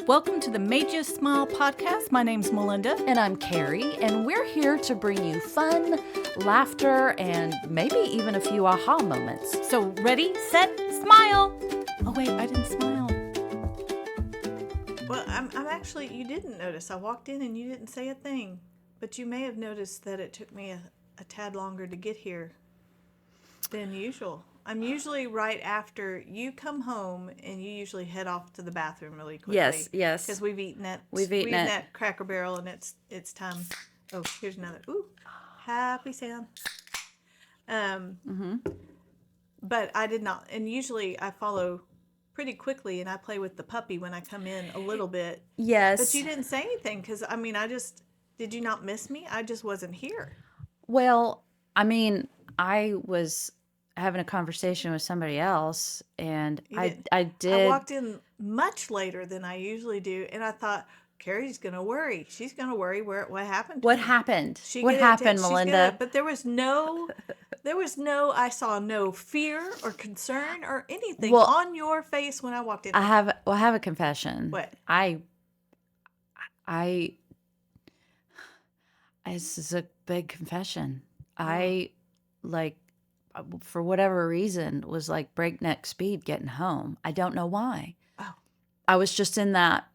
Welcome to the Made You Smile podcast. My name's Melinda. And I'm Carrie, and we're here to bring you fun, laughter, and maybe even a few aha moments. So ready, set, smile. Oh wait, I didn't smile. Well, I'm actually, you didn't notice. I walked in and you didn't say a thing. But you may have noticed that it took me a tad longer to get here than usual. I'm usually right after you come home, and you usually head off to the bathroom really quickly. Yes. Because we've eaten at Cracker Barrel, and it's time. Oh, here's another. Ooh, happy sound. But I did not, and usually I follow pretty quickly, and I play with the puppy when I come in a little bit. Yes. But you didn't say anything because did you not miss me? I just wasn't here. Well, I was having a conversation with somebody else, and I did. I walked in much later than I usually do, and I thought, Carrie's going to worry. She's going to worry what happened. What happened? What happened, Melinda? But there was no, I saw no fear or concern or anything on your face when I walked in. I have a confession. What? This is a big confession. I, for whatever reason, was like breakneck speed getting home. I don't know why. Oh. I was just in that,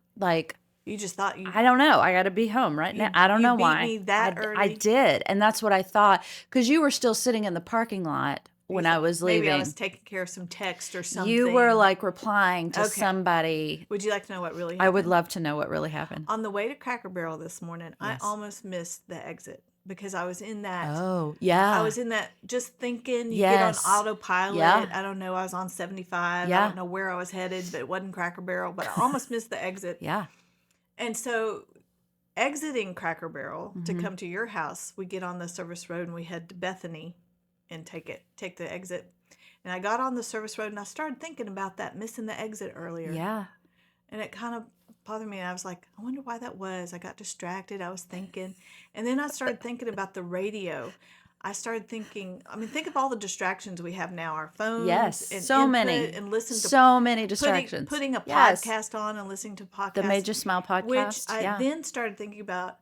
you just thought I don't know. I got to be home right now. I don't know why. You beat me that early? I did. And that's what I thought. Because you were still sitting in the parking lot when I was leaving. Maybe I was taking care of some text or something. You were replying to somebody. Would you like to know what really happened? I would love to know what really happened. On the way to Cracker Barrel this morning, yes. I almost missed the exit because I was in that. Oh, yeah. I was in that just thinking. You get on autopilot. Yeah. I don't know. I was on 75. Yeah. I don't know where I was headed, but it wasn't Cracker Barrel. But I almost missed the exit. Yeah. And so exiting Cracker Barrel to come to your house, we get on the service road and we head to Bethany and take the exit. And I got on the service road and I started thinking about that, missing the exit earlier. Yeah. And it kind of bothered me. And I was like, I wonder why that was. I got distracted. I was thinking. And then I started thinking about the radio. I started thinking, think of all the distractions we have now. Our phones. Yes, and so many. And listen to so many distractions. Putting a podcast on and listening to podcasts. The Made You Smile podcast. Which I then started thinking about,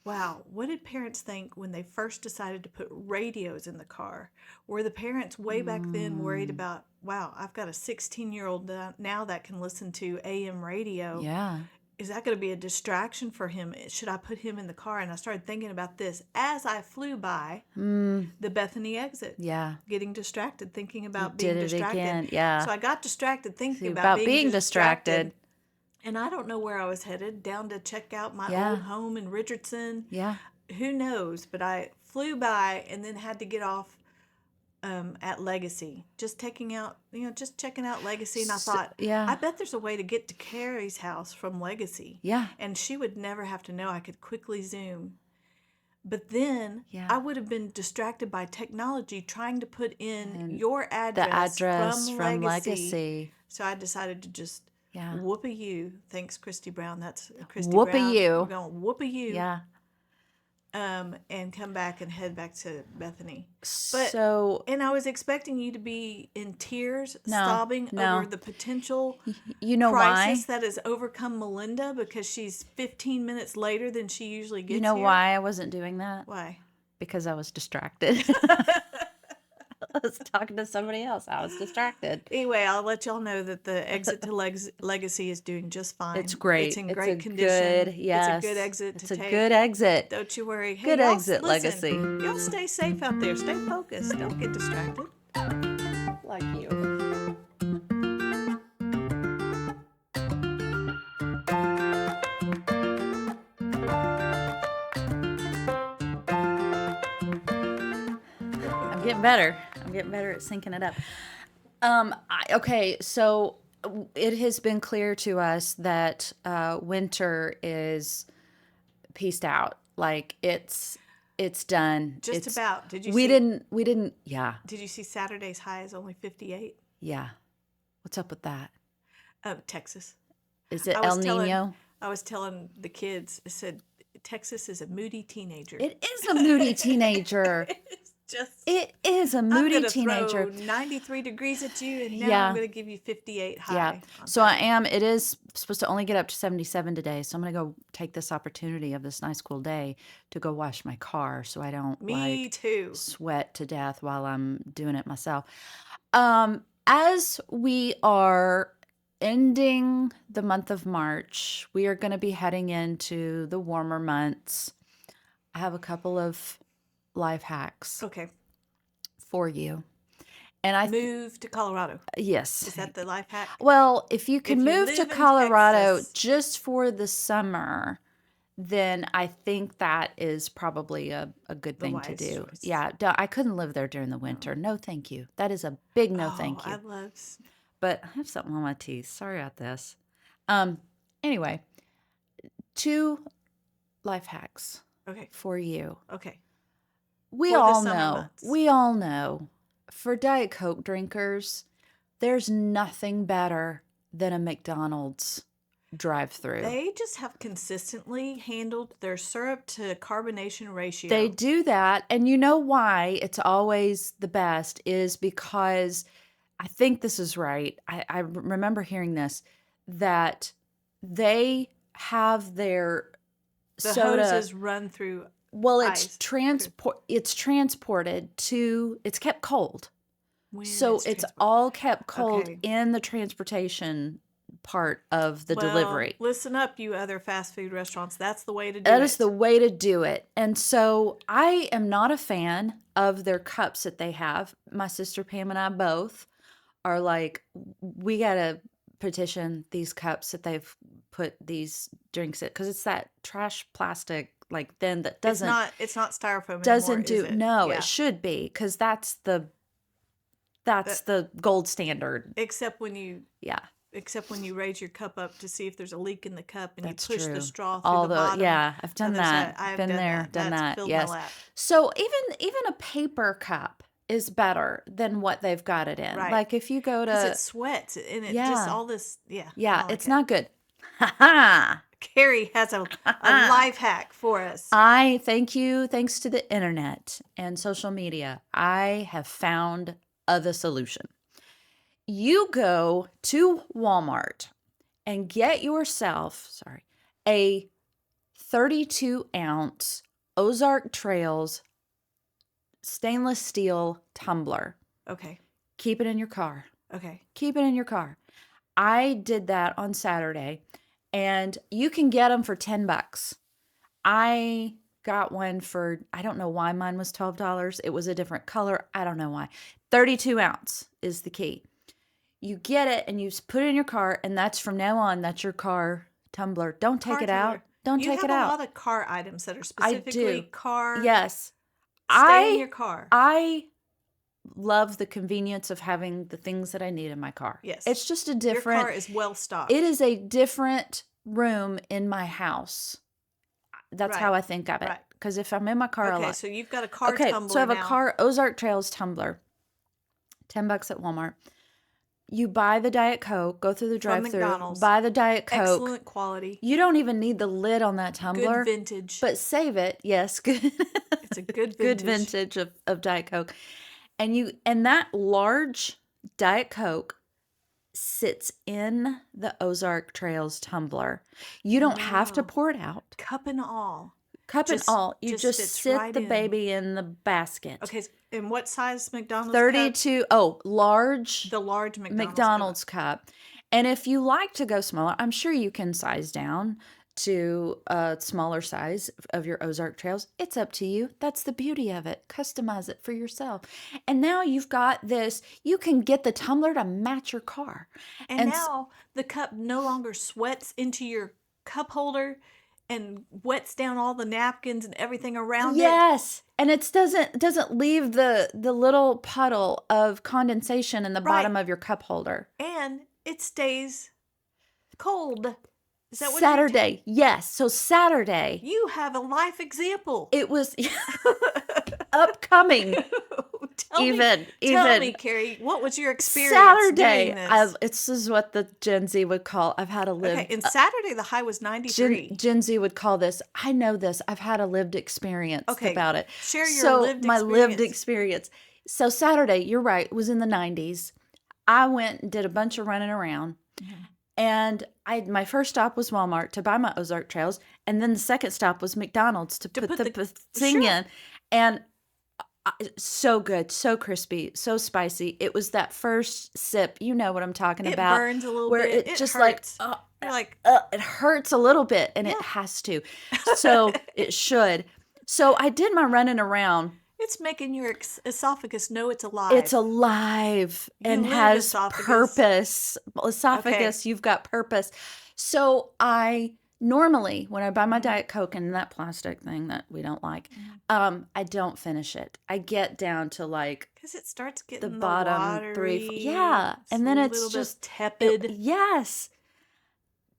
wow, what did parents think when they first decided to put radios in the car? Were the parents way back then worried about, wow, I've got a 16-year-old now that can listen to AM radio. Yeah. Is that going to be a distraction for him? Should I put him in the car? And I started thinking about this as I flew by the Bethany exit. Yeah. Getting distracted, thinking about You being did it distracted. Again. Yeah. So I got distracted thinking about being distracted. And I don't know where I was headed, down to check out my old home in Richardson. Yeah. Who knows? But I flew by and then had to get off at Legacy, just checking out Legacy. And I thought, I bet there's a way to get to Carrie's house from Legacy. Yeah. And she would never have to know. I could quickly Zoom. But then I would have been distracted by technology trying to put in your address, from Legacy. So I decided to just whoop-a you. Thanks, Christy Brown. That's Christy Brown. Whoop-a you. We're going whoop-a you. Yeah. And come back and head back to Bethany. And I was expecting you to be in tears, sobbing over the potential crisis that has overcome Melinda because she's 15 minutes later than she usually gets here. You know why I wasn't doing that? Why? Because I was distracted. I was talking to somebody else. I was distracted. Anyway, I'll let y'all know that the exit to Legacy is doing just fine. It's great. It's in great condition. It's a good exit to take. It's a good exit. Don't you worry. Hey, good exit, listen, Legacy. Y'all stay safe out there. Stay focused. Don't get distracted. Like you. I'm getting better at syncing it up. Okay, so it has been clear to us that winter is pieced out. It's done. Just about. Did you? We didn't. Yeah. Did you see Saturday's high is only 58? Yeah. What's up with that? Texas. Is it El Nino? I was telling the kids. I said Texas is a moody teenager. It is a moody teenager. It is a moody teenager. I'm going to throw 93 degrees at you, and now I'm going to give you 58 high. Yeah. So it is supposed to only get up to 77 today. So I'm going to go take this opportunity of this nice cool day to go wash my car so I don't sweat to death while I'm doing it myself. As we are ending the month of March, we are going to be heading into the warmer months. I have a couple of life hacks for you. And I move to Colorado. Yes. Is that the life hack? Well, if you can move to Colorado just for the summer, then I think that is probably a good thing to do. Choice. Yeah, I couldn't live there during the winter. No, thank you. That is a big no, thank you. I love. But I have something on my teeth. Sorry about this. Anyway, 2 life hacks. For you. We all know. For Diet Coke drinkers, there's nothing better than a McDonald's drive-through. They just have consistently handled their syrup to carbonation ratio. They do that, and you know why it's always the best is because I think this is right. I remember hearing this, that they have their soda hoses run through. Well, it's transported to. It's kept cold, so it's all kept cold in the transportation part of the delivery. Listen up, you other fast food restaurants. That's the way to do it. That is the way to do it. And so I am not a fan of their cups that they have. My sister Pam and I both are like, we gotta petition these cups that they've put these drinks in, because it's that trash plastic like then that doesn't. It's not styrofoam doesn't anymore, do. No, it should be, because that's the gold standard. Except when you raise your cup up to see if there's a leak in the cup, and That's you push true. the straw through the bottom. Yeah, I've done that. I've been there, done that. Filled yes. my lap. So even a paper cup is better than what they've got it in. Right. Like if you go to, because it sweats and it just all this. Yeah, it's not good. Ha ha. Carrie has a life hack for us. Thanks to the internet and social media, I have found the solution. You go to Walmart and get yourself, a 32-ounce Ozark Trails stainless steel tumbler. Okay. Keep it in your car. Okay. Keep it in your car. I did that on Saturday, and you can get them for $10. I got one for, I don't know why mine was $12. It was a different color. I don't know why. 32 ounce is the key. You get it and you put it in your car, and that's from now on, that's your car tumbler. Don't take it out. Don't take it out. You have a lot of car items that are specifically car. Yes. Stay in your car. I love the convenience of having the things that I need in my car. Yes. It's just a different. Your car is well stocked. It is a different room in my house. That's how I think of it. Because if I'm in my car a lot. Okay, so you've got a car tumbler so I have now. a car Ozark Trails tumbler. $10 at Walmart. You buy the Diet Coke, go through the drive-thru, buy the Diet Coke. Excellent quality. You don't even need the lid on that tumbler. Good vintage. But save it. Yes, good. It's a good vintage. Good vintage of Diet Coke. And that large Diet Coke sits in the Ozark Trails tumbler. You don't have to pour it out. Cup and all. You just sit the baby in the basket. Okay, and what size McDonald's 32, cup? Large. The large McDonald's cup. And if you like to go smaller, I'm sure you can size down to a smaller size of your Ozark Trails. It's up to you. That's the beauty of it. Customize it for yourself. And now you've got this, you can get the tumbler to match your car. And now the cup no longer sweats into your cup holder and wets down all the napkins and everything around it. Yes. And it doesn't leave the little puddle of condensation in the bottom of your cup holder. And it stays cold. Is that what Saturday? Yes. So Saturday. You have a life example. It was upcoming. Tell me, Carrie, what was your experience Saturday? doing this? This is what the Gen Z would call. I've had a lived. Okay, and Saturday the high was 93. Gen Z would call this. I know this. I've had a lived experience about it. Share your lived experience. My lived experience. So Saturday, you're right. It was in the 90s. I went and did a bunch of running around. Mm-hmm. And my first stop was Walmart to buy my Ozark Trails. And then the second stop was McDonald's to put the thing in. And so good, so crispy, so spicy. It was that first sip. You know what I'm talking about. It burns a little bit. Where it just hurts. it hurts a little bit. And it has to. So it should. So I did my running around. It's making your esophagus know it's alive. It's alive and has purpose. Esophagus, you've got purpose. So normally, when I buy my Diet Coke in that plastic thing that we don't like, I don't finish it. I get down to because it starts getting the bottom watery, 3, and then it's just tepid. Yes,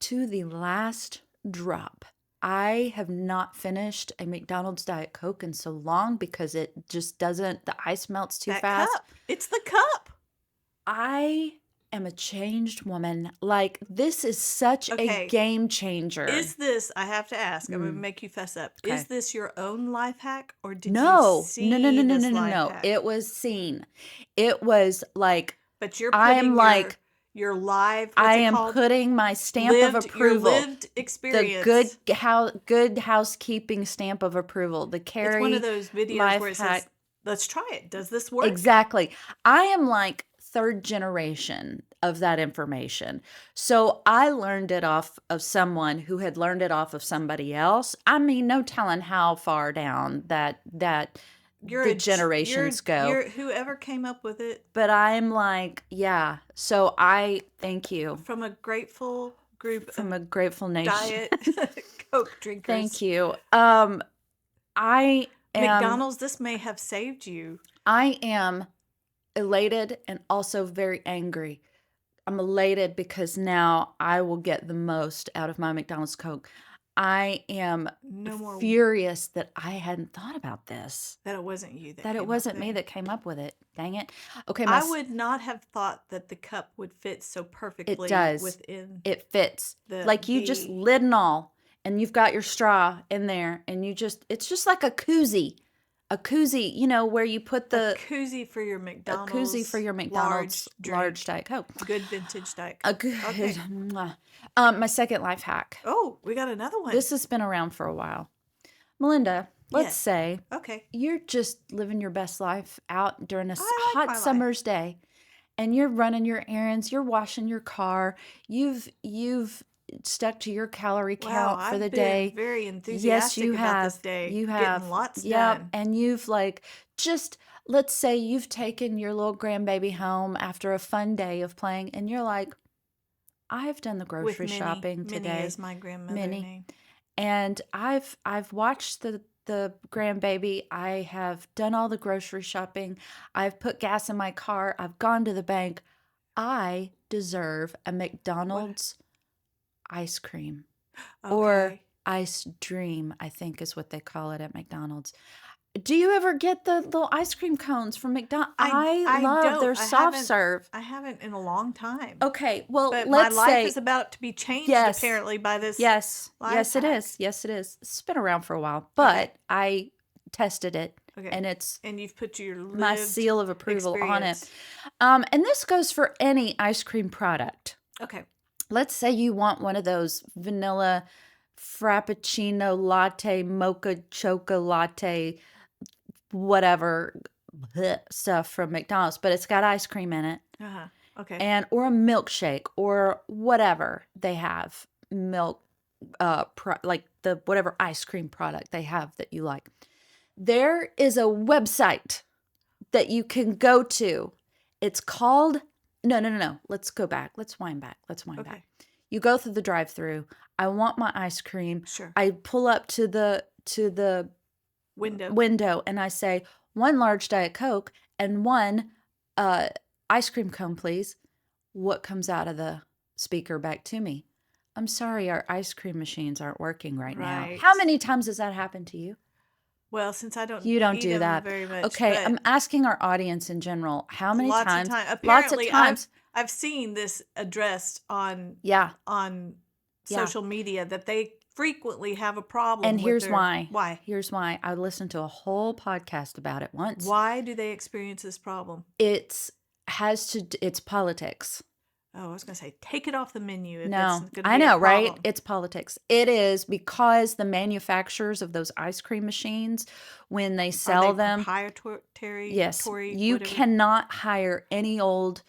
to the last drop. I have not finished a McDonald's Diet Coke in so long because it just doesn't. The ice melts too fast. Cup. It's the cup. I am a changed woman. This is such a game changer. Is this, I have to ask, I'm going to make you fess up. Okay. Is this your own life hack or did you see No. Hack? It was seen. It was But you're putting your live, I am putting my stamp of approval. Your lived experience. The good housekeeping stamp of approval. The Carrie It's one of those videos where it says, let's try it. Does this work? Exactly. I am third generation of that information. So I learned it off of someone who had learned it off of somebody else. I mean, no telling how far down that the generations go. Whoever came up with it. But I'm yeah. So I thank you. From a grateful group. From a grateful nation. Diet Coke drinkers. Thank you. I am. McDonald's, this may have saved you. I am elated and also very angry. I'm elated because now I will get the most out of my McDonald's Coke. I am furious that I hadn't thought about this. That it wasn't you. That it wasn't me that came up with it. Dang it. Okay. I would not have thought that the cup would fit so perfectly. It does. Within it fits. You just lid and all, and you've got your straw in there, and it's just like a koozie. A koozie, where you put a koozie for your McDonald's. A koozie for your McDonald's large Diet Coke. Good vintage Diet Coke. My second life hack. Oh, we got another one. This has been around for a while. Melinda, let's say you're just living your best life out during a hot summer's day, and you're running your errands, you're washing your car, you've stuck to your calorie count for the day. Very enthusiastic about this day. You have getting lots done. And you've let's say you've taken your little grandbaby home after a fun day of playing, and you're like, I've done the grocery shopping today. Minnie is my grandmother's name. And I've watched the grandbaby. I have done all the grocery shopping. I've put gas in my car. I've gone to the bank. I deserve a McDonald's ice cream or ice dream, I think is what they call it at McDonald's. Do you ever get the little ice cream cones from McDonald's? I love their soft serve. I haven't in a long time. Okay, well, but let's my life say is about to be changed apparently by this. Yes, it is. Yes, it is. It's been around for a while, but I tested it, and you've put your my seal of approval on it. And this goes for any ice cream product. Okay. Let's say you want one of those vanilla frappuccino latte, mocha choco latte, whatever stuff from McDonald's, but it's got ice cream in it. Okay. Or a milkshake or whatever they have, milk, the whatever ice cream product they have that you like. There is a website that you can go to. It's called No. Let's go back. Let's wind back. Back. You go through the drive-through. I want my ice cream. Sure. I pull up to the window and I say, 1 large Diet Coke and 1 ice cream cone, please. What comes out of the speaker back to me? I'm sorry, our ice cream machines aren't working right now. How many times has that happened to you? Well, since I don't You don't eat do them that. very much, Okay, but I'm asking our audience in general, how many lots of times? time. Lots of Apparently, times. I've seen this addressed Yeah, on yeah. social media that they frequently have a problem And with here's their why. why. Here's why. I listened to a whole podcast about it once. Why do they experience this problem? It's it's politics. Oh, I was going to say, take it off the menu if it's No, going to I be a know, right? problem. It's politics. It is because the manufacturers of those ice cream machines, when they Are sell they them, proprietary, yes, you whatever? cannot hire any old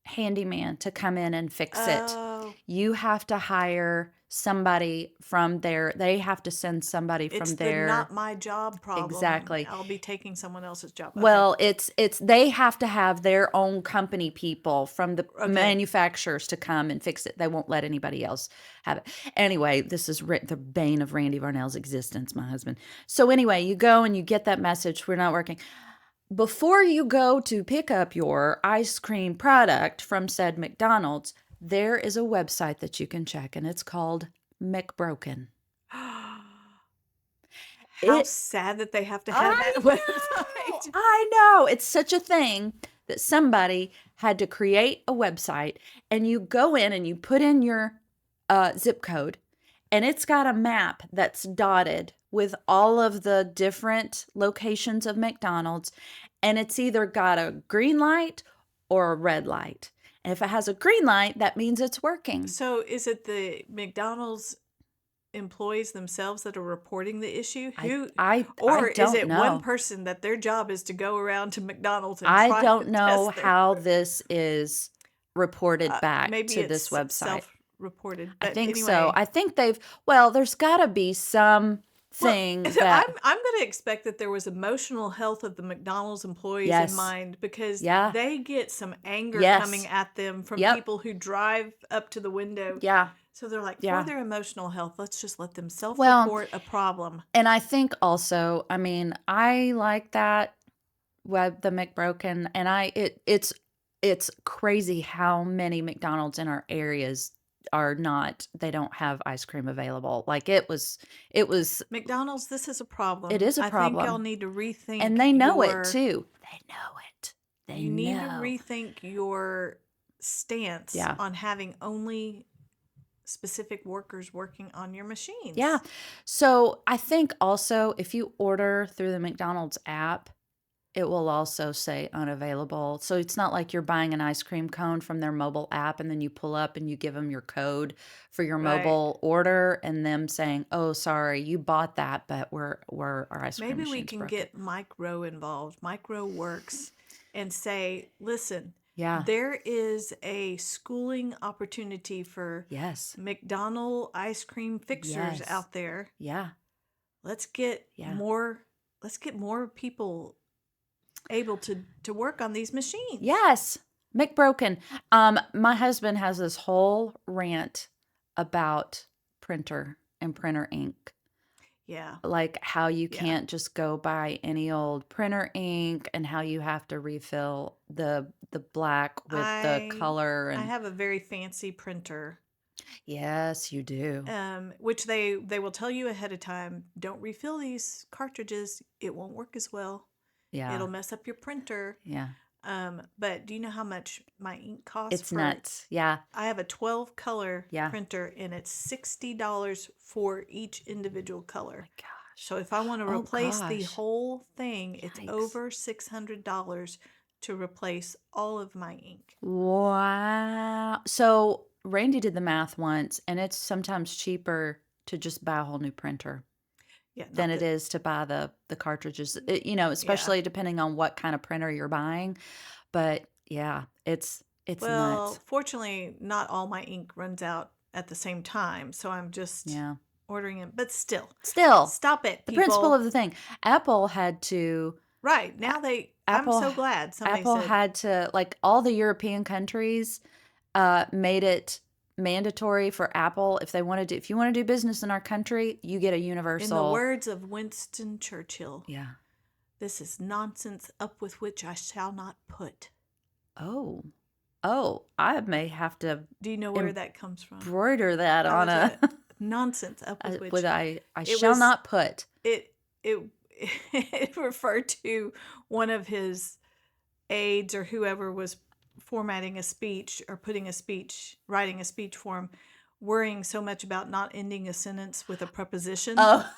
handyman to come in and fix it. Oh, You have to hire somebody from there. They have to send somebody it's from the there. not my job problem. Exactly. I'll be taking someone else's job. Okay. Well, it's they have to have their own company people from the Okay. manufacturers to come and fix it. They won't let anybody else have it. Anyway, this is the bane of Randy Varnell's existence, my husband. So anyway, you go and you get that message, we're not working. Before you go to pick up your ice cream product from said McDonald's, there is a website that you can check, and it's called McBroken. How sad that they have to have that website. I know. It's such a thing that somebody had to create a website, and you go in and you put in your zip code, and it's got a map that's dotted with all of the different locations of McDonald's, and it's either got a green light or a red light. And if it has a green light, that means it's working. So is it the McDonald's employees themselves that are reporting the issue? I Or is don't it know. one person that their job is to go around to McDonald's and I try don't to know test how this is reported back maybe to it's this website. self-reported. I But think anyway, so. I think there's got to be some thing that I'm going to expect that there was emotional health of the McDonald's employees Yes. in mind, because Yeah. they get some anger Yes. coming at them from Yep. people who drive up to the window. yeah. So they're like, Yeah. for their emotional health, let's just let them Well, self-report a problem. And I think also, I mean, I like that the McBroken, and it's crazy how many McDonald's in our areas they don't have ice cream available. Like it was McDonald's, this is a problem. It is a I think y'all problem. need to rethink And they know it too. They know it. You need to rethink your stance Yeah. on having only specific workers working on your machines. Yeah. So I think also if you order through the McDonald's app, it will also say unavailable. So it's not like you're buying an ice cream cone from their mobile app and then you pull up and you give them your code for your Right. mobile order and them saying, "Oh, sorry, you bought that, but our ice cream Maybe we machine's can broken." get Mike Rowe involved, Mike Rowe Works, and say, listen, Yeah. there is a schooling opportunity for Yes. McDonald ice cream fixers Yes. out there. Yeah. Let's get Yeah. more people able to work on these machines. Yes. McBroken. My husband has this whole rant about printer and printer ink. Yeah. Like how you Yeah. can't just go buy any old printer ink and how you have to refill the black with the color I and have a very fancy printer, yes, you do. which they will tell you ahead of time, don't refill these cartridges. It won't work as well. Yeah. It'll mess up your printer. Yeah. But do you know how much my ink costs? It's nuts. Yeah. I have a 12 color Yeah. printer, and it's $60 for each individual color. Oh my gosh. So if I want to Oh replace the gosh. whole thing, it's Yikes. over $600 to replace all of my ink. Wow. So Randy did the math once, and it's sometimes cheaper to just buy a whole new printer Yeah, not than it that- is to buy the cartridges. Especially depending on what kind of printer you're buying. But yeah, it's Well, nuts. fortunately, not all my ink runs out at the same time, so I'm just Yeah. ordering it. But still, Still, stop it, the people. principle of the thing. Apple had to. Right now, I'm so glad somebody Apple said, had to, like all the European countries, made it mandatory for Apple if you want to do business in our country, you get a in the universal. words of Winston Churchill, Yeah. "This is nonsense up with which I shall not put." Oh, I may have to Do you know where that comes from? embroider that on was a nonsense up with which I It shall was- not put. it it referred to one of his aides or whoever was formatting a speech or writing a speech for him, worrying so much about not ending a sentence with a preposition. Oh.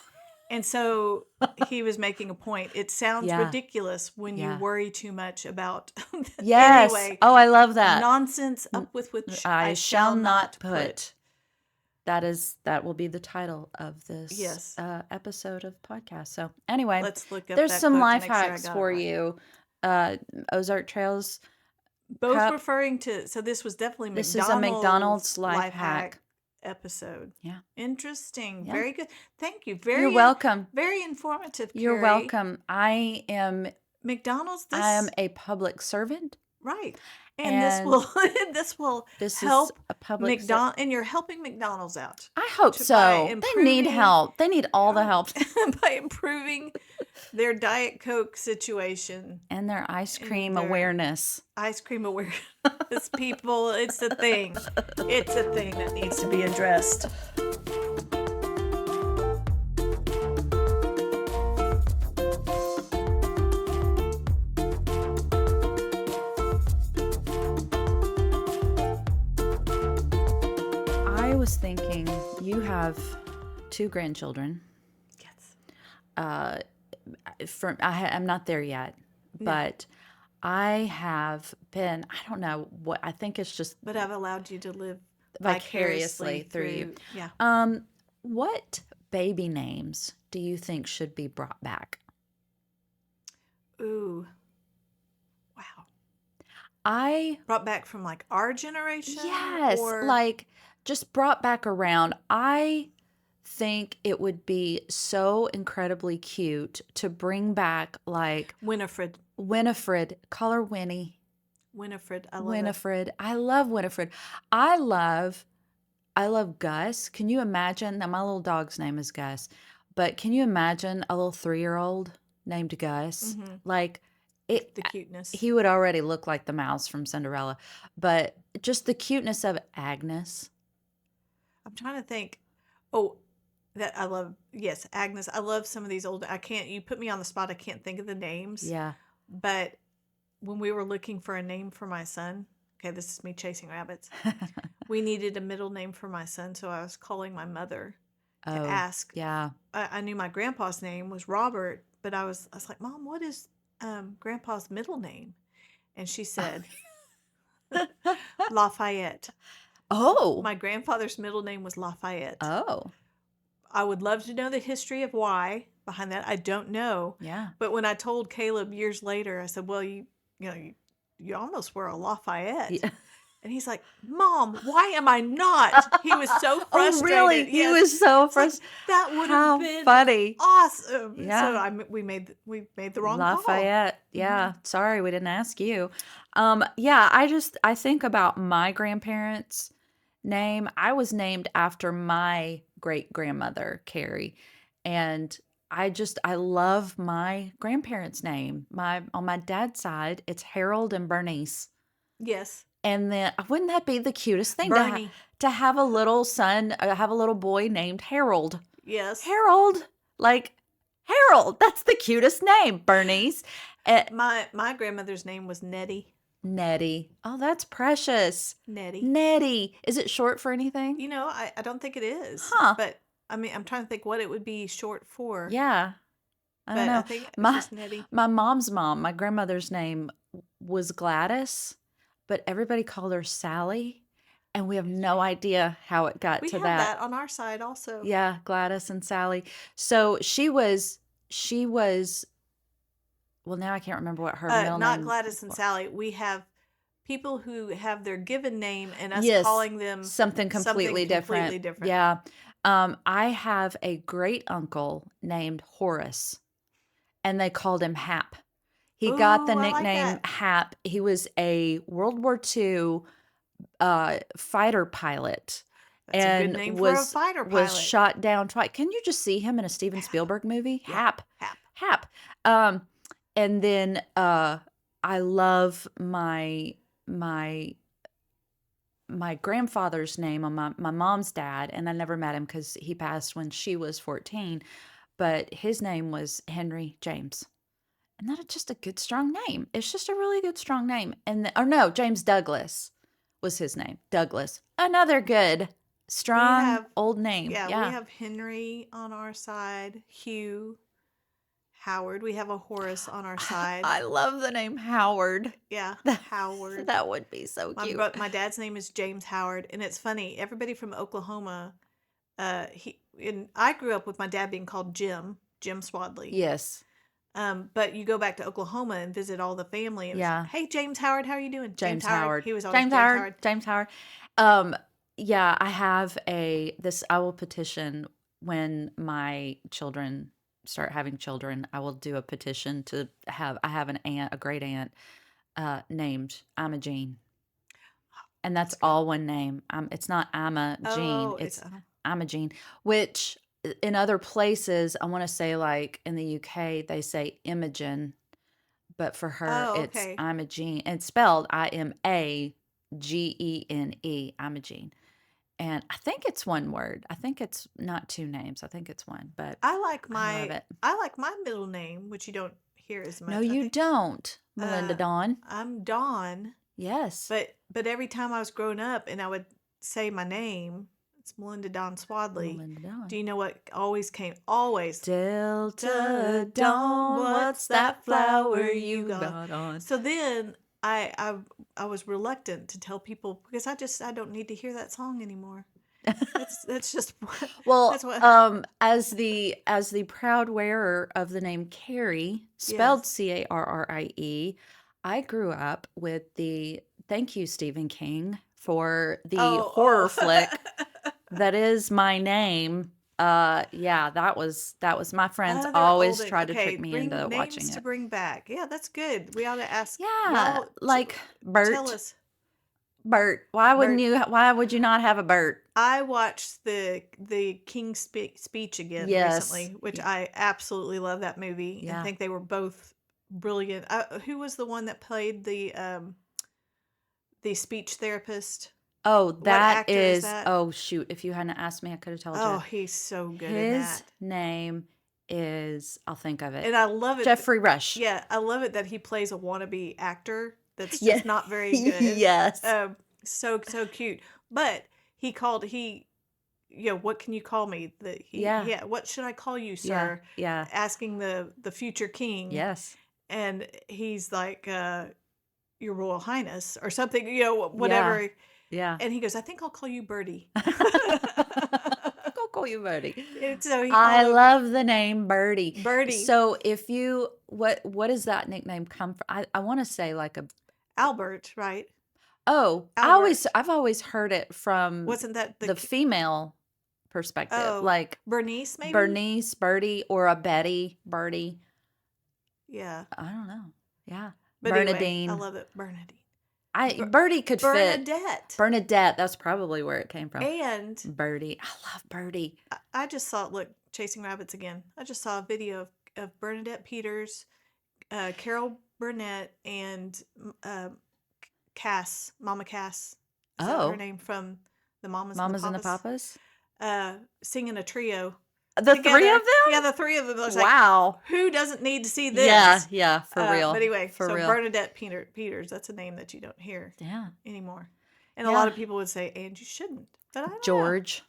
And so he was making a point. It sounds ridiculous when you worry too much about. Yes. Anyway, oh, I love that. Nonsense up with which I shall not put. That will be the title of this episode of podcast. So anyway, let's look up there's that some quote life to make sure I hacks got for it right. you. Ozark Trails. Both referring to, so this was definitely This is a McDonald's life hack episode. Yeah. Interesting. Yeah. Very good. Thank you. You're welcome. Very informative, Carrie. You're welcome. I am a public servant. Right. And this will help a public McDonald's, and you're helping McDonald's out. I hope so. They need help. They need all the help. By improving their Diet Coke situation. And their ice cream awareness. Ice cream awareness. People, it's a thing. It's a thing that needs to be addressed. I was thinking, you have 2 grandchildren. Yes. I'm not there yet, but I have been, I don't know what, I think it's just. But I've allowed you to live vicariously through you. Yeah. What baby names do you think should be brought back? Ooh. Wow. I brought back from like our generation? Yes, like just brought back around. I think it would be so incredibly cute to bring back like Winifred. Call her Winnie. Winifred. I love Winifred. I love Winifred. I love Gus. Can you imagine? Now, my little dog's name is Gus, but can you imagine a little 3-year-old named Gus? Mm-hmm. Like the cuteness. He would already look like the mouse from Cinderella, but just the cuteness of Agnes. I'm trying to think. Oh, that I love. Yes, Agnes. I love some of these old. You put me on the spot. I can't think of the names. Yeah. But when we were looking for a name for my son, okay, this is me chasing rabbits. We needed a middle name for my son, so I was calling my mother to ask. Yeah. I knew my grandpa's name was Robert, but I was like, Mom, what is Grandpa's middle name? And she said, Lafayette. Oh. My grandfather's middle name was Lafayette. Oh. I would love to know the history of why behind that. I don't know. Yeah. But when I told Caleb years later, I said, well, you almost were a Lafayette. Yeah. And he's like, Mom, why am I not? He was so frustrated. Oh, really? Yes. He was so frustrated. Like, that would have been funny. Awesome. Yeah. So we made the wrong Lafayette. call. Yeah. Mm-hmm. Sorry, we didn't ask you. Yeah, I think about my grandparents' name. I was named after my great-grandmother, Carrie. And I love my grandparents' name. On my dad's side, it's Harold and Bernice. Yes. And then wouldn't that be the cutest thing Bernie. to have a little son, have a little boy named Harold? Yes. Harold. Like Harold. That's the cutest name. Bernice. My grandmother's name was Nettie. Nettie. Oh, that's precious. Nettie. Is it short for anything? I don't think it is. Huh. But I mean, I'm trying to think what it would be short for. Yeah. I don't know. I think it's just Nettie. My mom's mom, my grandmother's name was Gladys, but everybody called her Sally, and we have no idea how it got to that. We have that on our side also. Yeah, Gladys and Sally. So she was. Well, now I can't remember what her middle name. Not Gladys and Sally. We have people who have their given name and us calling them something completely different. Yeah. I have a great uncle named Horace, and they called him Hap. He got the nickname Hap. He was a World War II fighter pilot. That's a good name for a fighter pilot. Was shot down twice. Can you just see him in a Steven Spielberg movie? Yeah. Hap. And then I love my grandfather's name on my mom's dad, and I never met him because he passed when she was 14. but his name was Henry James. And that's just a good, strong name. It's just a really good, strong name. And no, James Douglas was his name. Douglas. Another good, strong, old name. Yeah, we have Henry on our side, Hugh, Howard. We have a Horace on our side. I love the name Howard. Yeah, Howard. That would be so cute. My dad's name is James Howard, and it's funny. Everybody from Oklahoma, I grew up with my dad being called Jim Swadley. Yes. But you go back to Oklahoma and visit all the family. And yeah. Hey, James Howard, how are you doing? James Howard. He was always James Howard. James Howard. Yeah, I have I will petition when my children start having children. I will do a petition to I have a great aunt, named Imogene. And that's all one name. It's not Imogene. It's Imogene, which in other places, I want to say like in the UK, they say Imogen, but for her, it's Imogene. And it's spelled Imagene, Imogene. And I think it's one word. I think it's not two names. I think it's one. But I like my middle name, which you don't hear as much. No, you don't, Melinda Dawn. I'm Dawn. Yes. But every time I was growing up and I would say my name, it's Melinda Dawn Swadley. Melinda Dawn. Do you know what always came? Always. Delta Dawn, what's that flower you got on? So then I was reluctant to tell people because I don't need to hear that song anymore. That's just well. That's what, as the proud wearer of the name Carrie, spelled Carrie, I grew up with thank you, Stephen King, for the horror flick that is my name. That was my friends always tried to trick me into watching it. To bring back. Yeah, that's good. We ought to ask. Yeah, like Bert. Tell us. Bert. Why would you not have a Bert? I watched the King's Speech again recently, which I absolutely love that movie. Yeah. I think they were both brilliant. Who was the one that played the speech therapist? Oh, that is that? Oh, shoot. If you hadn't asked me, I could have told you. Oh, he's so good in that. His name is, I'll think of it. And I love it. Jeffrey Rush. Yeah, I love it that he plays a wannabe actor that's just not very good. Yes. So cute. But what can you call me? What should I call you, sir? Yeah. Asking the future king. Yes. And he's like, Your Royal Highness or something, whatever. Yeah. And he goes, I think I'll call you Birdie. I'll call you Birdie. So I love the name Birdie. Birdie. So if you, what does that nickname come from? I want to say like Albert, right? Oh, Albert. I've always heard it from wasn't that the female perspective, like Bernice, maybe Bernice, Birdie, or a Betty, Birdie. Yeah, I don't know. Yeah, but Bernadine. Anyway, I love it, Bernadine. Birdie could Bernadette. fit. Bernadette. That's probably where it came from. And Birdie. I love Birdie. I just saw, Chasing Rabbits again. I just saw a video of Bernadette Peters, Carol Burnett, and Cass, Mama Cass. Is that her name from the Mamas and the Papas? Singing a trio. The together. 3 of them? Yeah, the 3 of them. I was wow. Like, who doesn't need to see this? Yeah, for real. But anyway, for real. Bernadette Peters, that's a name that you don't hear anymore. And a lot of people would say, and you shouldn't. But I don't George. Know.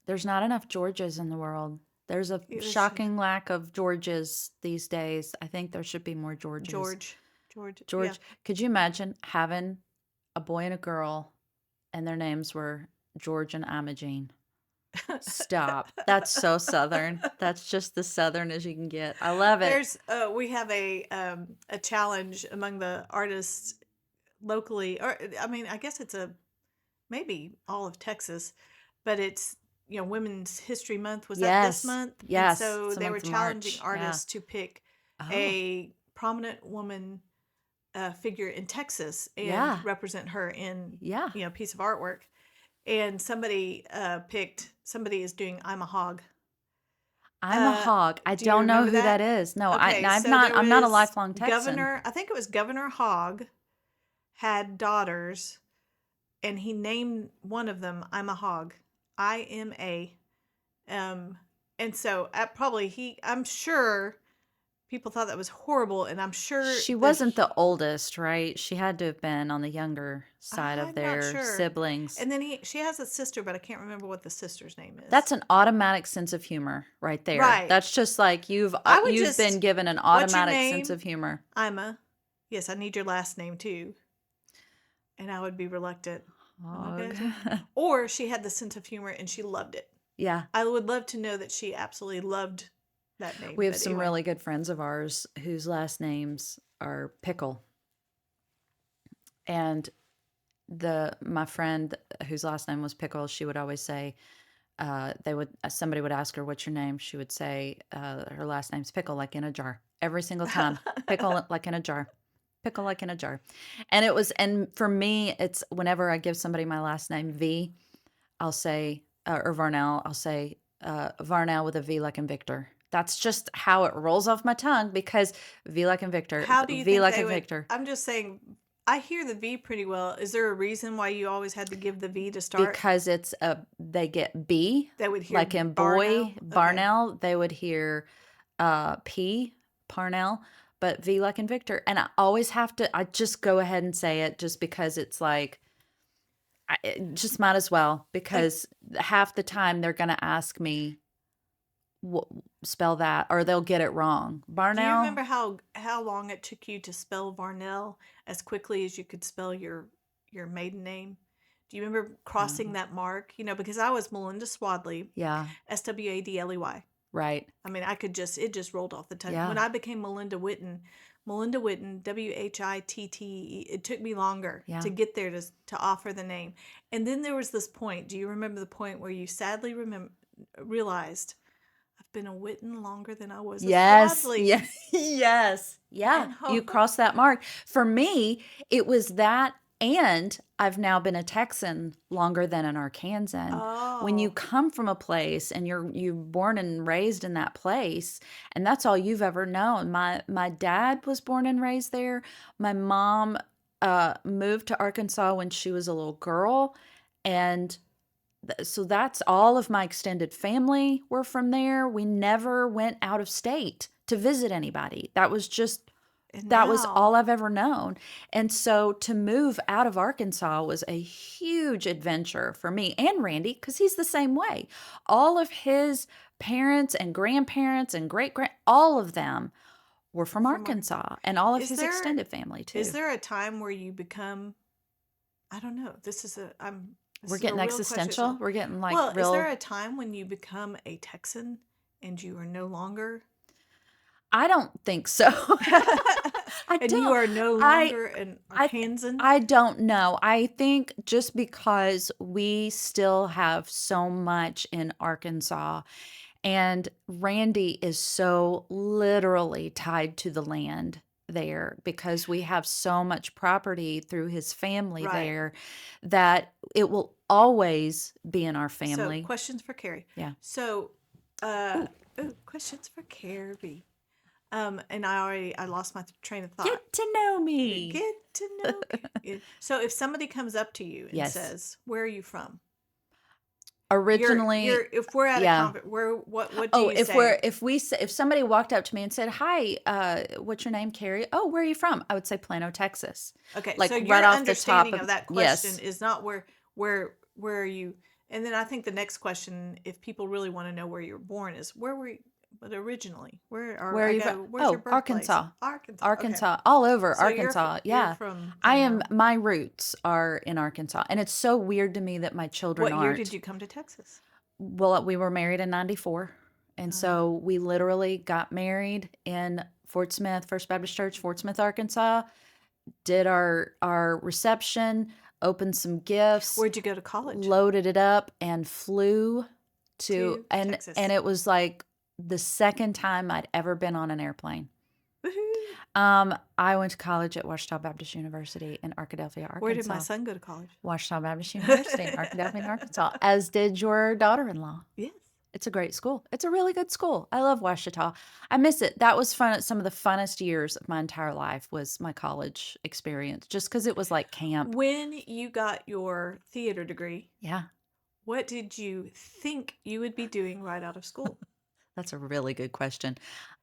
There's not enough Georges in the world. There's a shocking lack of Georges these days. I think there should be more Georges. George. Yeah. Could you imagine having a boy and a girl and their names were George and Imogene? Stop. That's so Southern. That's just the Southern as you can get. I love it. We have a challenge among the artists locally, or I mean, I guess it's maybe all of Texas, but it's Women's History Month. Was that this month? Yes. And so they were challenging artists to pick a prominent woman figure in Texas and represent her in a piece of artwork. And somebody is doing I'm a Hog. I'm a Hog. I don't know who that is. No, okay, I'm not a lifelong Texan. I think it was Governor Hogg had daughters, and he named one of them I'm a Hog. IMA. And so I'm sure people thought that was horrible, and I'm sure She wasn't the oldest, right? She had to have been on the younger side of I'm not their sure. siblings. And then she has a sister, but I can't remember what the sister's name is. That's an automatic sense of humor right there. Right. That's just like you've been given an What's your automatic name? sense of humor. Ima. Yes, I need your last name too. And I would be reluctant. Okay. Or she had the sense of humor and she loved it. Yeah. I would love to know that she absolutely loved that name. We have some really good friends of ours whose last names are Pickle. And my friend whose last name was Pickle, she would always say, somebody would ask her, "What's your name?" She would say, her last name's Pickle, like in a jar. Every single time. Pickle like in a jar. Pickle like in a jar. And for me, it's whenever I give somebody my last name V, I'll say, or Varnell, I'll say, Varnell with a V like in Victor. That's just how it rolls off my tongue because V like in Victor. How do you V think like they in would, Victor. I'm just saying, I hear the V pretty well. Is there a reason why you always had to give the V to start? Because they get B, they would hear like in boy, Barnell. They would hear P, Parnell, but V like in Victor. And I just go ahead and say it just because it's like, just might as well, because half the time they're going to ask me, spell that, or they'll get it wrong. Barnell. Do you remember how long it took you to spell Varnell as quickly as you could spell your maiden name? Do you remember crossing that mark? Because I was Melinda Swadley. Yeah. Swadley. Right. I mean, it just rolled off the tongue. Yeah. When I became Melinda Whitten, Whitte, it took me longer to get there to offer the name. And then there was this point. Do you remember the point where you sadly realized, I've been a Whitten longer than I was a Swadley? Yes. Yeah. You crossed that mark. For me, it was that, and I've now been a Texan longer than an Arkansan. Oh. When you come from a place and you're born and raised in that place, and that's all you've ever known. My dad was born and raised there. My mom moved to Arkansas when she was a little girl, and so that's all of my extended family were from there. We never went out of state to visit anybody. That was all I've ever known. And so to move out of Arkansas was a huge adventure for me and Randy, because he's the same way. All of his parents and grandparents and all of them were from Arkansas, and all of his extended family too. Is there a time where you become, I don't know, we're getting existential. We're getting like real. Is there a time when you become a Texan and you are no longer? I don't think so. You are no longer an Arkansan? I don't know. I think just because we still have so much in Arkansas, and Randy is so literally tied to the land there because we have so much property through his family there that it will always be in our family. So, questions for Carrie. Yeah. So, questions for Carrie. And I lost my train of thought. Get to know me. Get to know me. So, if somebody comes up to you and says, "Where are you from?" Originally, if we're at a conference, what do you say? If somebody walked up to me and said, "Hi, what's your name, Carrie?" "Oh, where are you from?" I would say Plano, Texas. Okay, like so your right off understanding the top of that question is not where are you? And then I think the next question, if people really want to know where you were born, is where were you? But originally, where are you from? Where's your birthplace? Arkansas. Arkansas. Okay. All over So Arkansas. you're from my roots are in Arkansas. And it's so weird to me that my children aren't. What year did you come to Texas? Well, we were married in 94. And so we literally got married in Fort Smith, First Baptist Church, Fort Smith, Arkansas, did our reception, opened some gifts. Where'd you go to college? Loaded it up and flew to Texas. And it was like the second time I'd ever been on an airplane. Woohoo. I went to college at Ouachita Baptist University in Arkadelphia, Arkansas. Where did my son go to college? Ouachita Baptist University in Arkadelphia, Arkansas, as did your daughter-in-law. Yes. It's a great school. It's a really good school. I love Ouachita. I miss it. That was fun. Some of the funnest years of my entire life was my college experience, just because it was like camp. When you got your theater degree, yeah, what did you think you would be doing right out of school? That's a really good question.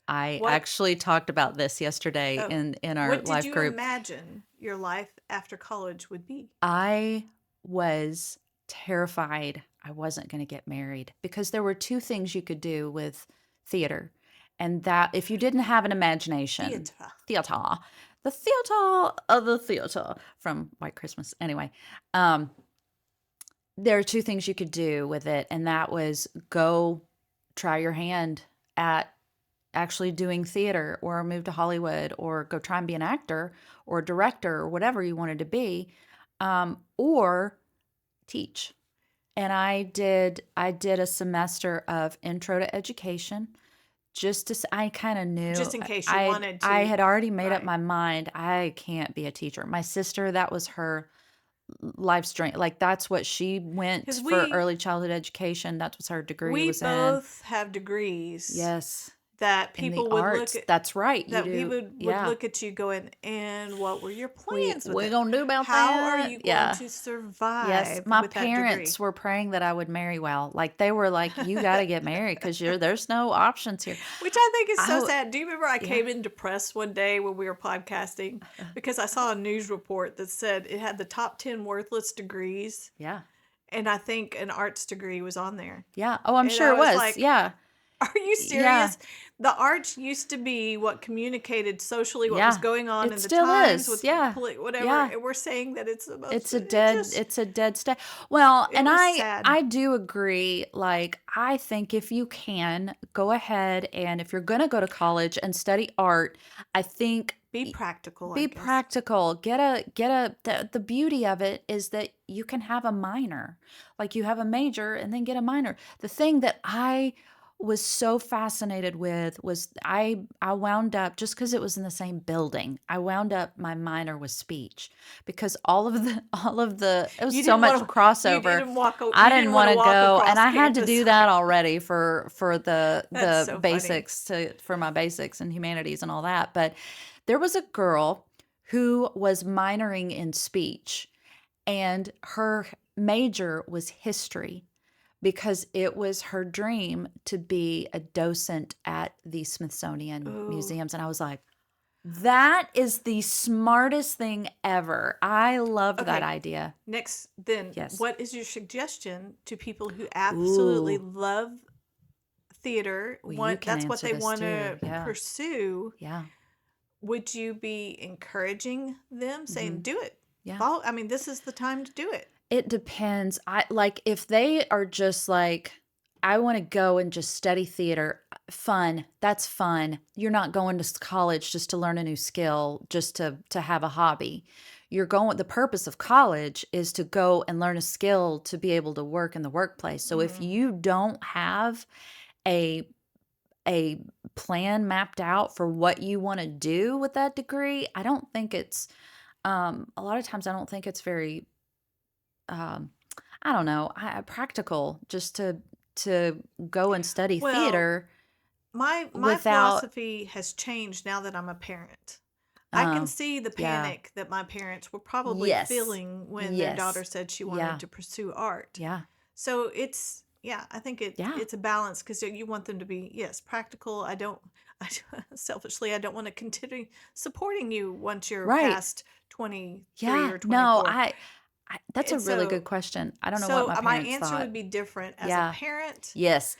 I What actually talked about this yesterday oh, in our what did life you group. imagine your life after college would be? I was terrified I wasn't going to get married because there were two things you could do with theater. And that if you didn't have an imagination, Theater. the theater of the theater from White Christmas. Anyway, um, there are two things you could do with it, and that was go try your hand at actually doing theater or move to Hollywood or go try and be an actor or director or whatever you wanted to be, or teach. And I did a semester of intro to education just to I kind of knew Just in case you I wanted I to. had already made up Right. my mind I can't be a teacher. My sister, that was her life's dream. Like that's what she went Because for early childhood education. That was her degree we was in. both have degrees Yes. that In the people would look arts. at That's right. You that do. people would Yeah. look at you going, and what were your We plans with we it? gonna do about How are that? you going Yeah. to Yes, survive my with that degree? parents were praying that I would marry well. Like they were like, "You got to get married because there's no options here." Which I think is I so w- sad. Do you remember I yeah, came in depressed one day when we were podcasting because I saw a news report that said it had the top 10 worthless degrees, yeah, and I think an arts degree was on there. yeah. Oh, I'm And sure I it was was. like, Yeah, are you yeah, serious? The arts used to be what communicated socially what was yeah. going on It in the still times is. with Yeah, whatever, yeah. and we're saying that it's the most. It's a It dead just it's a dead stay. Well, it and was I sad. I do agree. Like I think if you can go ahead and if you're going to go to college and study art, I think Be practical, I be guess. practical. The beauty of it is that you can have a minor. Like you have a major and then get a minor. The thing that I was so fascinated with was I wound up just because it was in the same building. I wound up my minor was speech because all of the it was You so didn't much want to. crossover. You I didn't didn't want want to to walk go, and across I had to campus. do that already for the That's the so funny. basics for my basics and humanities and all that. But there was a girl who was minoring in speech, and her major was history because it was her dream to be a docent at the Smithsonian Ooh. museums. And I was like, that is the smartest thing ever. I loved that Okay. idea. Next, then, Yes. what is your suggestion to people who absolutely Ooh. love theater? Well, you can That's what answer they this want too. to Yeah. pursue. Yeah. Would you be encouraging them, saying, Hmm. "Do it"? Yeah. Follow. I mean, this is the time to do it. It depends. I like if they are just like, I want to go and just study theater. Fun. That's fun. You're not going to college just to learn a new skill, just to have a hobby. You're going, the purpose of college is to go and learn a skill to be able to work in the workplace. So if Mm. you don't have a a plan mapped out for what you want to do with that degree, I don't think it's a lot of times I don't think it's very um, I don't know, practical just to go and study Well, theater my without philosophy has changed now that I'm a parent. I can um see the yeah. panic that my parents were probably Yes. feeling when their daughter Yes. said she wanted Yeah. to pursue art. Yeah. So it's yeah, I think Yeah. it's a balance because you want them to be yes practical. I selfishly I don't want to continue supporting you once you're Right. past 23 Yeah. or No, 24. that's a And really good question. I don't know what so my my parents answer thought. would be different as a Yeah. parent. Yes.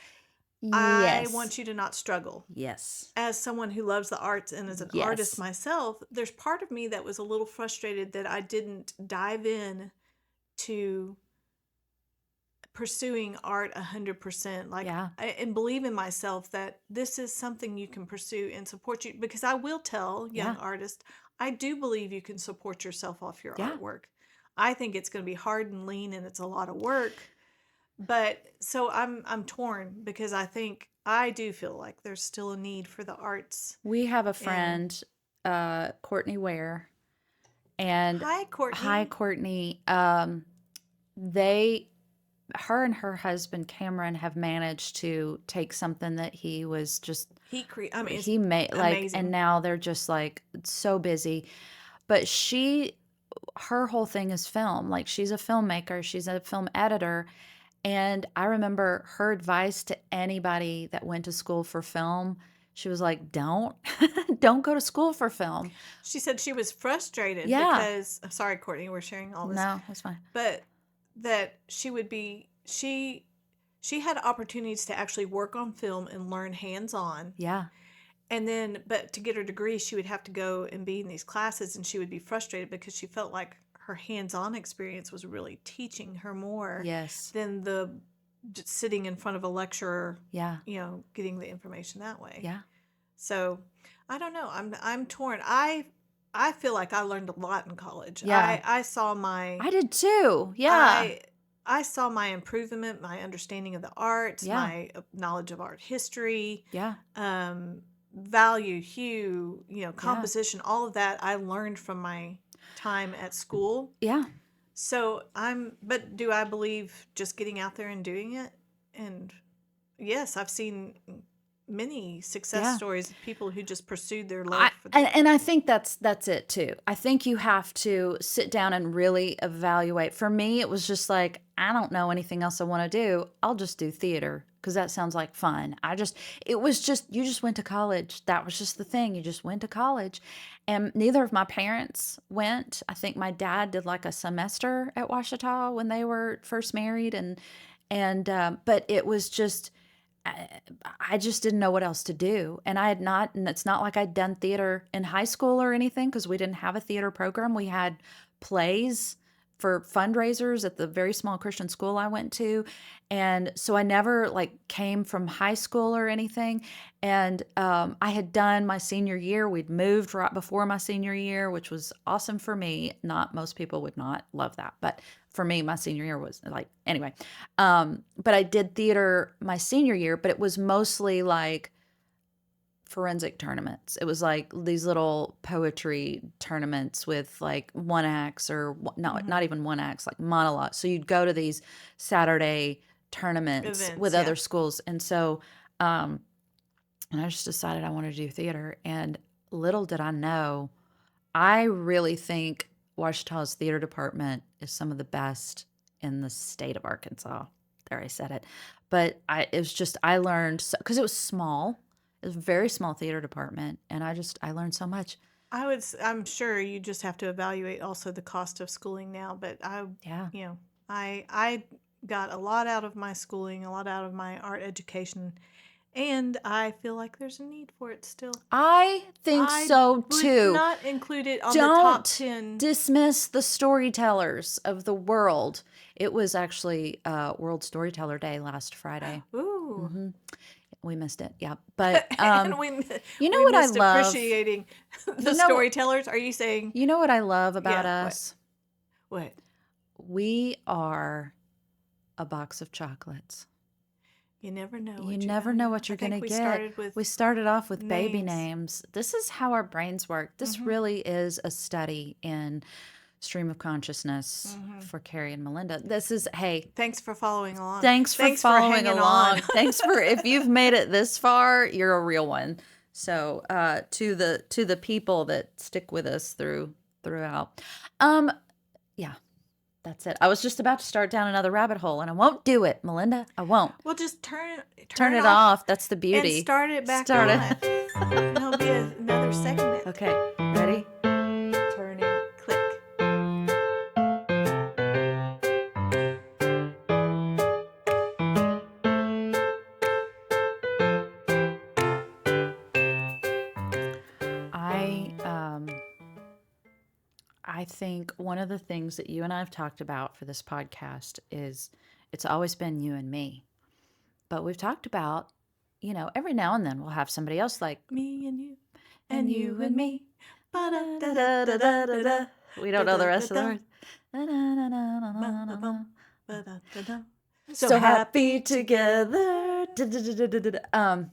I Yes. want you to not struggle. Yes. As someone who loves the arts and as an artist Yes. myself, there's part of me that was a little frustrated that I didn't dive in to pursuing art 100%, like Yeah. and believe in myself that this is something you can pursue and support you, because I will tell young Yeah. artists, I do believe you can support yourself off your Yeah. artwork. I think it's going to be hard and lean and it's a lot of work, but so I'm torn because I do feel like there's still a need for the arts. We have a And friend, Courtney Ware, and hi hi Courtney. Courtney. They her and her husband Cameron have managed to take something that he was just I mean, it's he made like, and amazing. now they're just like so busy. But her whole thing is film. Like she's a filmmaker, she's a film editor, And I remember her advice to anybody that went to school for film. She was like, don't go to school for film. She said she was frustrated Yeah. because, I'm sorry, Courtney, we're sharing all this. No, that's fine. But that she would be, she had opportunities to actually work on film and learn hands-on. Yeah. And then, but to get her degree, she would have to go and be in these classes, and she would be frustrated because she felt like her hands-on experience was really teaching her more Yes. than the just sitting in front of a lecturer, Yeah. getting the information that way. Yeah. So I don't know. I'm torn. I feel like I learned a lot in college. Yeah. I saw my I did too. Yeah. I saw my improvement, my understanding of the arts, Yeah. my knowledge of art history, Yeah. value, hue, composition, all of that I learned from my time at school. Yeah. So but do I believe just getting out there and doing it? And yes, I've seen many success stories of people who just pursued their love for and I think that's it too. I think you have to sit down and really evaluate. For me, it was just like, I don't know anything else I want to do. I'll just do theater because that sounds like fun. You just went to college. That was just the thing. You just went to college. And neither of my parents went. I think my dad did like a semester at Ouachita when they were first married. But it was just, I just didn't know what else to do. And it's not like I'd done theater in high school or anything because we didn't have a theater program. We had plays for fundraisers at the very small Christian school I went to. And so I never came from high school or anything. And I had done my senior year. We'd moved right before my senior year, which was awesome for me. Not most people would not love that. But for me, my senior year was anyway. But I did theater my senior year, but it was mostly forensic tournaments. It was these little poetry tournaments with one acts or not even one acts, monologues. So you'd go to these Saturday tournaments events, with other schools. And so, and I just decided I wanted to do theater. And little did I know, I really think Ouachita's theater department is some of the best in the state of Arkansas. There, I said it. But I learned, because it was small. It was a very small theater department, and I learned so much. I'm sure you just have to evaluate also the cost of schooling now, but I got a lot out of my schooling, a lot out of my art education, and I feel like there's a need for it still. I think so too. Would not include it on the top 10. Don't dismiss the storytellers of the world. It was actually World Storyteller Day last Friday. Ooh. Mm-hmm. We missed it, yeah. But and you know what I love? Appreciating the storytellers. Are you saying? You know what I love about us? What? We are a box of chocolates. You never know. You never know what you're going to get. We started off with baby names. This is how our brains work. This really is a study in stream of consciousness for Carrie and Melinda. This is, hey. Thanks for following along. Thanks for following along. Thanks for, if you've made it this far, you're a real one. So to the people that stick with us throughout. Yeah. That's it. I was just about to start down another rabbit hole, and I won't do it, Melinda. I won't. Well, just turn it off. That's the beauty. And start it back on. There'll be another segment. Okay. Ready? Turning. Click. I think one of the things that you and I have talked about for this podcast is it's always been you and me. But we've talked about, every now and then we'll have somebody else me and you and you and me. We don't know the rest of the words. So happy together. I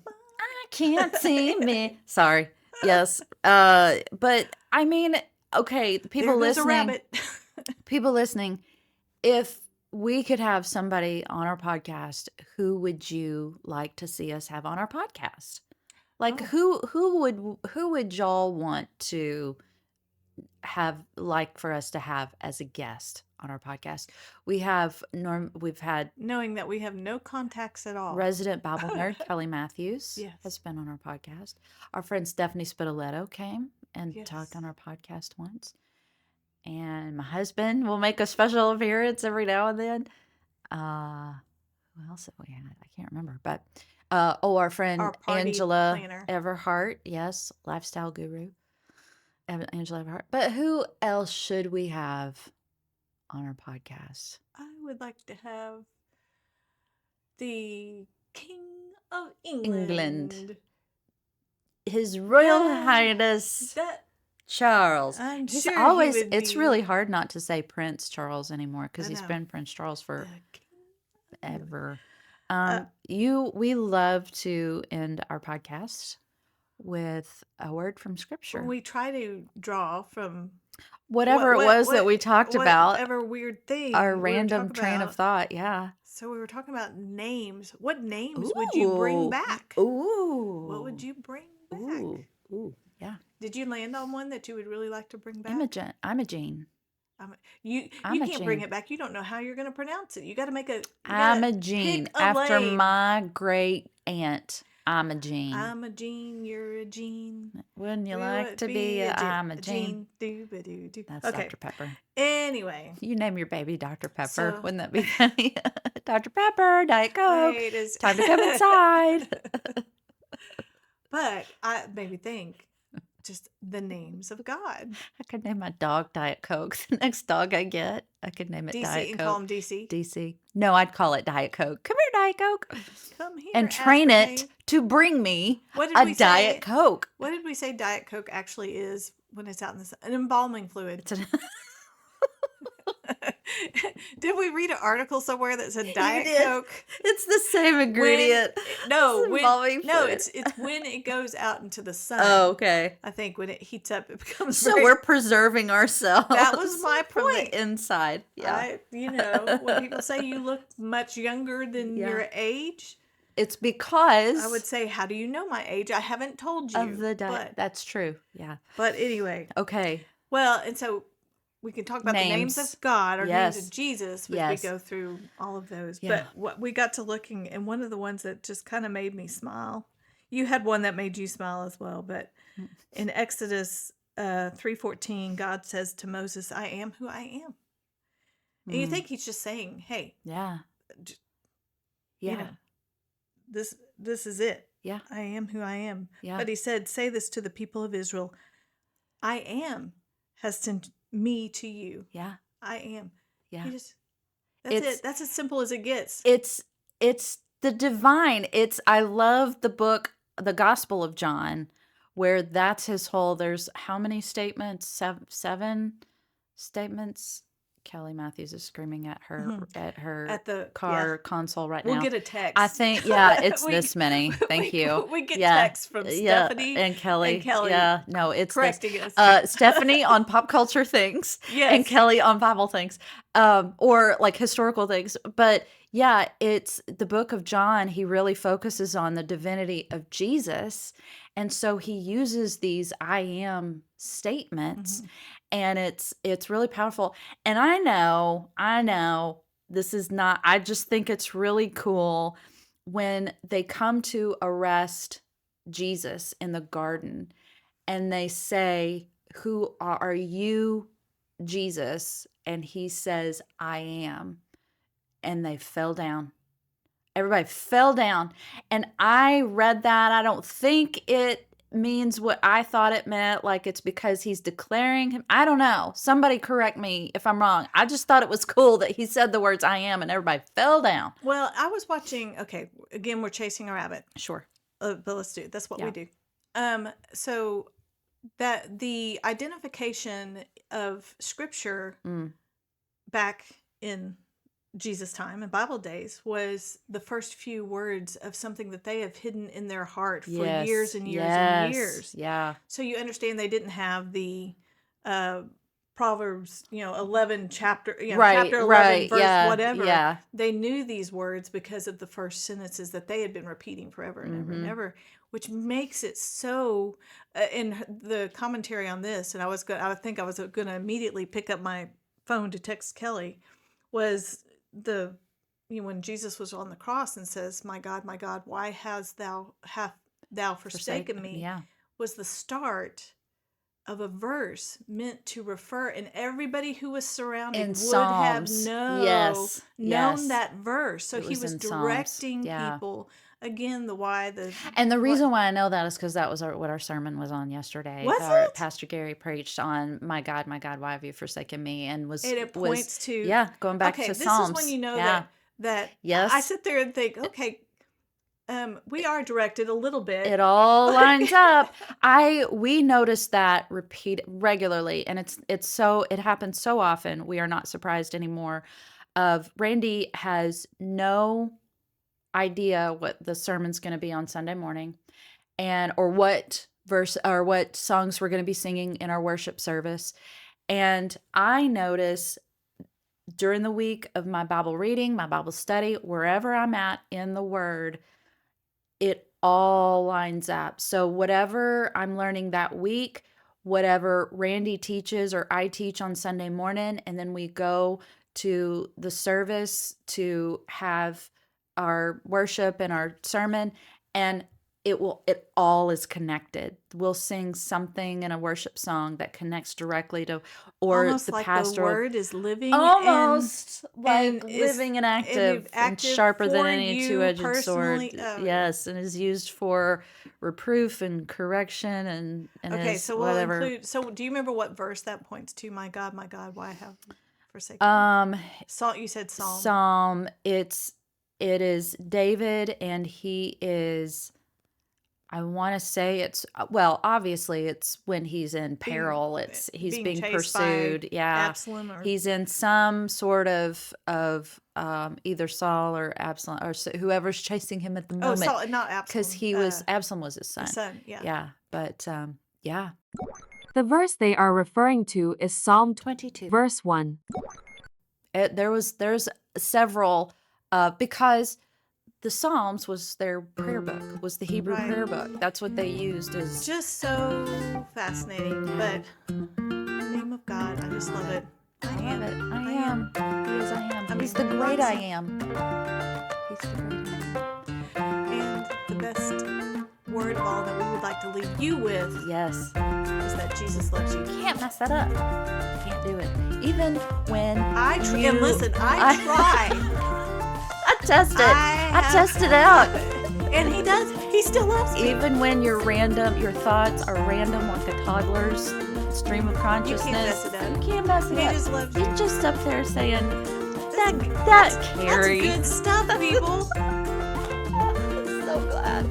can't see me. Sorry. Yes. But I mean, okay, people listening, if we could have somebody on our podcast, who would you like to see us have on our podcast? Who would y'all want to have, for us to have as a guest? on our podcast. We've had knowing that we have no contacts at all. Resident Bible nerd Kelly Matthews Yes. has been on our podcast. Our friend Stephanie Spitaletto came and Yes. talked on our podcast once. And my husband will make a special appearance every now and then. Who else have we had? I can't remember. But our friend Our party Angela planner. Everhart. Yes, lifestyle guru. Angela Everhart. But who else should we have on our podcast? I would like to have the King of England. His Royal Highness Charles. I'm He's sure always. he would It's be... really hard not to say Prince Charles anymore because he's know. been Prince Charles for ever. Uh, We love to end our podcast with a word from Scripture. We try to draw from whatever it was that we talked about. Whatever weird thing. Our random train of thought. Yeah. So we were talking about names. What names would you bring back? Ooh. What would you bring back? Ooh. Yeah. Did you land on one that you would really like to bring back? Imogene. You can't bring it back. You don't know how you're going to pronounce it. You got to make a. Imogene, after my great aunt. Imogene. I'm a Gene, you're a Gene. Wouldn't you like to be a Imogene? That's Okay. Dr. Pepper. Anyway. You name your baby Dr. Pepper. Wouldn't that be funny? Dr. Pepper, Diet Coke. Time to come inside. But I maybe think just the names of God. I could name my dog Diet Coke. The next dog I get, I could name it DC Diet and Coke. call him DC. DC. No, I'd call it Diet Coke. Come here, Diet Coke. Come here. And train it to bring me a Diet Coke. What did we say Diet Coke actually is when it's out in the sun? An embalming fluid. Did we read an article somewhere that said Diet Coke? It's the same ingredient. It's when it goes out into the sun. Oh, okay. I think when it heats up, it becomes. So we're preserving ourselves. That was my point. Inside, yeah. When people say you look much younger than your age, it's because I would say, how do you know my age? I haven't told you of the diet. That's true. Yeah. But anyway. Okay. Well, and so. We can talk about the names of God or names of Jesus, but we go through all of those. Yeah. But what we got to looking, and one of the ones that just kind of made me smile, you had one that made you smile as well, but in Exodus 3:14, God says to Moses, I am who I am. And you think he's just saying, hey. Yeah. This is it. Yeah. I am who I am. Yeah. But he said, say this to the people of Israel. I am has sent me to you. Yeah. I am. Yeah. That's it. That's as simple as it gets. It's the divine. I love the book, the Gospel of John, where that's his whole, there's how many statements? Seven statements. Kelly Matthews is screaming at her at the car console right now. We'll get a text. I think, it's this many. Thank you. We get texts from Stephanie and Kelly. Yeah, no, it's correcting us. Stephanie on pop culture things, and Kelly on Bible things, or like historical things. But yeah, it's the book of John. He really focuses on the divinity of Jesus, and so he uses these I am statements. And it's really powerful. And I know this is not, I just think it's really cool when they come to arrest Jesus in the garden and they say, who are you, Jesus? And he says, I am. And they fell down. Everybody fell down. And I read that. I don't think it means what I thought it meant, like it's because he's declaring him. I don't know. Somebody correct me if I'm wrong. I just thought it was cool that he said the words I am and everybody fell down. Well, I was watching, okay, again, we're chasing a rabbit. Sure. But let's do it. That's what we do. So that the identification of scripture back in Jesus' time and Bible days was the first few words of something that they have hidden in their heart for years and years and years. Yeah. So you understand they didn't have the Proverbs, 11 chapter, chapter 11 verse whatever. Yeah. They knew these words because of the first sentences that they had been repeating forever and ever and ever, which makes it so. In the commentary on this, and I think I was going to immediately pick up my phone to text Kelly was when Jesus was on the cross and says, my God, why hast thou forsaken me? Yeah. Was the start of a verse meant to refer, and everybody who was surrounded would Psalms. have known that verse. So he was directing yeah. people. Again, and the reason why I know that is because that was what our sermon was on yesterday. Was it? Pastor Gary preached on my God, my why have you forsaken me, and it points to going back to Psalms. Okay, this is when you know that yes. I sit there and think, okay, we are directed a little bit. It all lines up. We notice that regularly, and it happens so often. We are not surprised anymore. Randy has no idea what the sermon's going to be on Sunday morning, or what verse or what songs we're going to be singing in our worship service. And I notice during the week of my Bible reading, my Bible study, wherever I'm at in the Word, it all lines up. So whatever I'm learning that week, whatever Randy teaches or I teach on Sunday morning, and then we go to the service to have our worship and our sermon, and it all is connected. We'll sing something in a worship song that connects directly to, or almost the like pastor. The word is living, almost and living and active sharper than any two-edged sword. Yes, and is used for reproof and correction and okay. So we'll whatever. include. So do you remember what verse that points to? My God, why have you forsaken me? You said Psalm. Psalm. It is David, and he is. I want to say obviously it's when he's in peril. He's being pursued. Yeah. Absalom he's in some sort of either Saul or Absalom or whoever's chasing him at the moment. Oh, Saul, not Absalom. Because Absalom was his son. His son, yeah. Yeah. But, yeah. The verse they are referring to is Psalm 22, verse 1. There's several, because the Psalms was their prayer book, was the Hebrew prayer book. That's what they used as... Just so fascinating, but in the name of God, I just love it. I am. He is I am. He's the great I am. He's the great I am. And the best word of all that we would like to leave you with yes, is that Jesus loves you. You can't mess that up. You can't do it. Even when and listen, I try. I test it. I test it out. And he does. He still loves you. Even when your thoughts are random like a toddler's stream of consciousness. You can't mess it up. You can't mess it up. He just loves you. He's just up there saying, that Carrie. That's good stuff, people. I'm so glad.